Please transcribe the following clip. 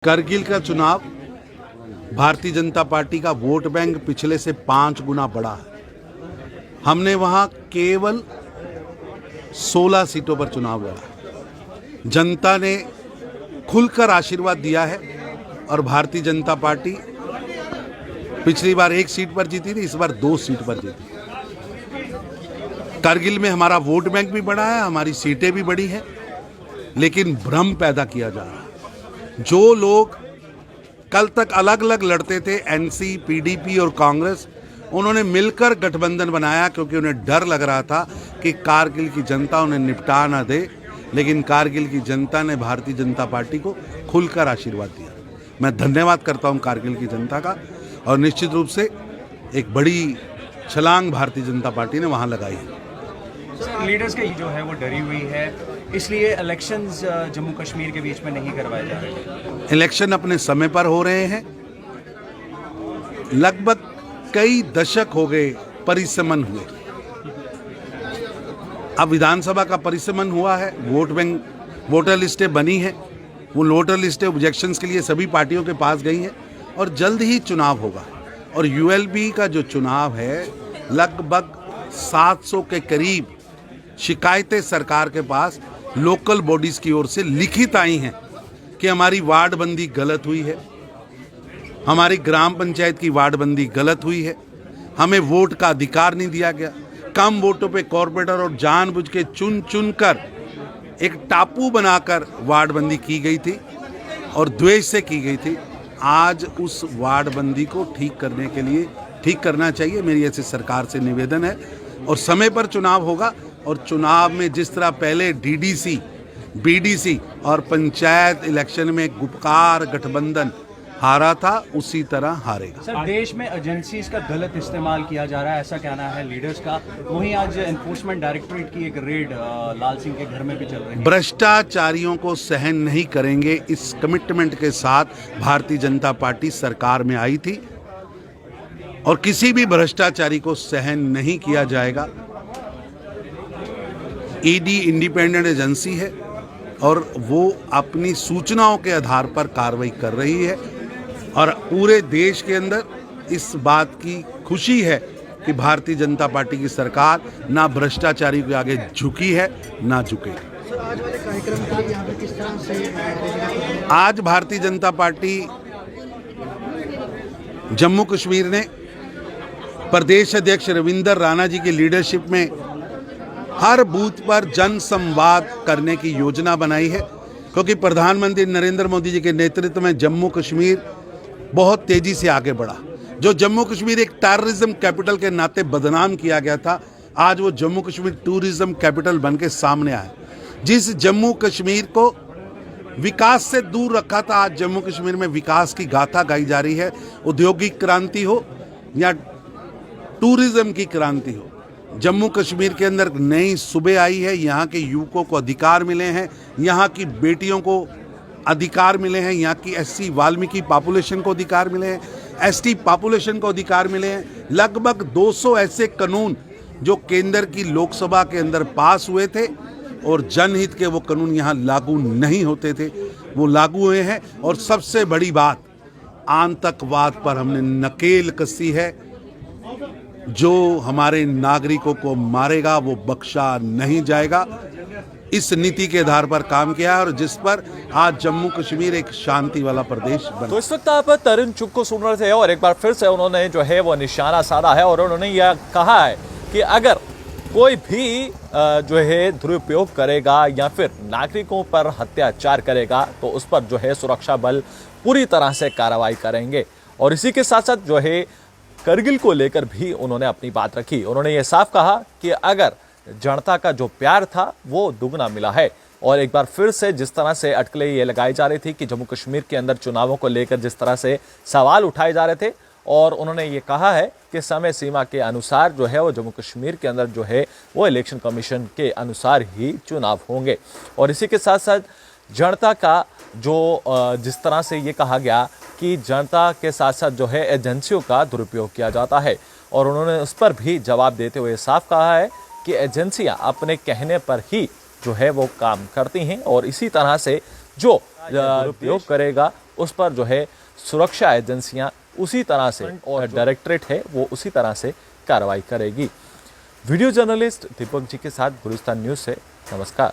करगिल का चुनाव भारतीय जनता पार्टी का वोट बैंक पिछले से 5 गुना बढ़ा है। हमने वहां केवल 16 सीटों पर चुनाव लड़ा। जनता ने खुलकर आशीर्वाद दिया है और भारतीय जनता पार्टी पिछली बार 1 सीट पर जीती थी, इस बार 2 सीट पर जीती। करगिल में हमारा वोट बैंक भी बढ़ा है, हमारी सीटें भी बढ़ी हैं, लेकिन भ्रम पैदा किया जा रहा है। जो लोग कल तक अलग अलग लड़ते थे, एनसी, पीडीपी और कांग्रेस, उन्होंने मिलकर गठबंधन बनाया क्योंकि उन्हें डर लग रहा था कि कारगिल की जनता उन्हें निपटा ना दे। लेकिन कारगिल की जनता ने भारतीय जनता पार्टी को खुलकर आशीर्वाद दिया। मैं धन्यवाद करता हूं कारगिल की जनता का, और निश्चित रूप से एक बड़ी छलांग भारतीय जनता पार्टी ने वहां लगाई है। लीडर्स की जो है वो डरी हुई है, इसलिए इलेक्शंस जम्मू कश्मीर के बीच में नहीं करवाए जा रहे। इलेक्शन अपने समय पर हो रहे हैं। लगभग कई दशक हो गए परिसमन हुए। अब विधानसभा का परिसमन हुआ है, वोट बैंक, वोटर लिस्टें बनी हैं। वो वोटर लिस्टें ऑब्जेक्शंस के लिए सभी पार्टियों के पास गई हैं और जल्द ही चुनाव होगा। और यूएलबी का जो चुनाव है, लगभग 700 के करीब शिकायतें सरकार के पास लोकल बॉडीज की ओर से लिखित आई हैं कि हमारी वार्ड बंदी गलत हुई है, हमारी ग्राम पंचायत की वार्ड बंदी गलत हुई है, हमें वोट का अधिकार नहीं दिया गया, कम वोटों पे कॉर्पोरेटर और जानबूझ के चुन चुन कर एक टापू बनाकर वार्ड बंदी की गई थी और द्वेष से की गई थी। आज उस वार्ड बंदी को ठीक करने के लिए ठीक करना चाहिए, मेरी ऐसे सरकार से निवेदन है। और समय पर चुनाव होगा, और चुनाव में जिस तरह पहले डीडीसी, बीडीसी और पंचायत इलेक्शन में गुपकार गठबंधन हारा था, उसी तरह हारेगा। सर, देश में एजेंसीज का गलत इस्तेमाल किया जा रहा है, ऐसा कहना है लीडर्स का। वहीं आज एनफोर्समेंट डायरेक्टरेट की एक रेड लाल सिंह के घर में भी चल रही है। भ्रष्टाचारियों को सहन नहीं करेंगे, इस कमिटमेंट के साथ भारतीय जनता पार्टी सरकार में आई थी और किसी भी भ्रष्टाचारी को सहन नहीं किया जाएगा। ईडी इंडिपेंडेंट एजेंसी है और वो अपनी सूचनाओं के आधार पर कार्रवाई कर रही है, और पूरे देश के अंदर इस बात की खुशी है कि भारतीय जनता पार्टी की सरकार ना भ्रष्टाचारी के आगे झुकी है ना झुकेगी। आज वाले कार्यक्रम के लिए यहाँ पे किस तरह से आज भारतीय जनता पार्टी जम्मू कश्मीर ने प्रदेश अध्यक्ष रविंदर राणा जी की लीडरशिप में हर बूथ पर जन संवाद करने की योजना बनाई है, क्योंकि प्रधानमंत्री नरेंद्र मोदी जी के नेतृत्व में जम्मू कश्मीर बहुत तेजी से आगे बढ़ा। जो जम्मू कश्मीर एक टेररिज्म कैपिटल के नाते बदनाम किया गया था, आज वो जम्मू कश्मीर टूरिज्म कैपिटल बन के सामने आया। जिस जम्मू कश्मीर को विकास से दूर रखा था, आज जम्मू कश्मीर में विकास की गाथा गाई जा रही है। औद्योगिक क्रांति हो या टूरिज्म की क्रांति हो, जम्मू कश्मीर के अंदर नई सूबे आई है। यहाँ के युवकों को अधिकार मिले हैं, यहाँ की बेटियों को अधिकार मिले हैं, यहाँ की एससी वाल्मीकि पॉपुलेशन को अधिकार मिले हैं, एसटी पॉपुलेशन को अधिकार मिले हैं। लगभग 200 ऐसे कानून जो केंद्र की लोकसभा के अंदर पास हुए थे और जनहित के वो कानून यहाँ लागू नहीं होते थे, वो लागू हुए हैं। और सबसे बड़ी बात, आतंकवाद पर हमने नकेल कसी है। जो हमारे नागरिकों को मारेगा वो बख्शा नहीं जाएगा। इस नीति के आधार पर काम किया है और जिस पर आज जम्मू कश्मीर एक शांति वाला प्रदेश बना। तो इस वक्त आप तरुण चुग को सुन रहे थे और एक बार फिर से उन्होंने जो है वो निशाना साधा है और उन्होंने यह कहा है कि अगर कोई भी जो है दुरुपयोग करेगा या फिर नागरिकों पर अत्याचार करेगा तो उस पर जो है सुरक्षा बल पूरी तरह से कार्रवाई करेंगे। और इसी के साथ साथ जो है करगिल को लेकर भी उन्होंने अपनी बात रखी। उन्होंने ये साफ कहा कि अगर जनता का जो प्यार था वो दुगना मिला है। और एक बार फिर से जिस तरह से अटकलें ये लगाई जा रही थी कि जम्मू कश्मीर के अंदर चुनावों को लेकर जिस तरह से सवाल उठाए जा रहे थे, और उन्होंने ये कहा है कि समय सीमा के अनुसार जो है वो जम्मू कश्मीर के अंदर जो है वो इलेक्शन कमीशन के अनुसार ही चुनाव होंगे। और इसी के साथ साथ जनता का जो जिस तरह से ये कहा गया कि जनता के साथ साथ जो है एजेंसियों का दुरुपयोग किया जाता है, और उन्होंने उस पर भी जवाब देते हुए साफ कहा है कि एजेंसियां अपने कहने पर ही जो है वो काम करती हैं और इसी तरह से जो उपयोग करेगा उस पर जो है सुरक्षा एजेंसियां उसी तरह से और डायरेक्टरेट है वो उसी तरह से कार्रवाई करेगी। वीडियो जर्नलिस्ट दीपक जी के साथ गुलिस्तान न्यूज़ से नमस्कार।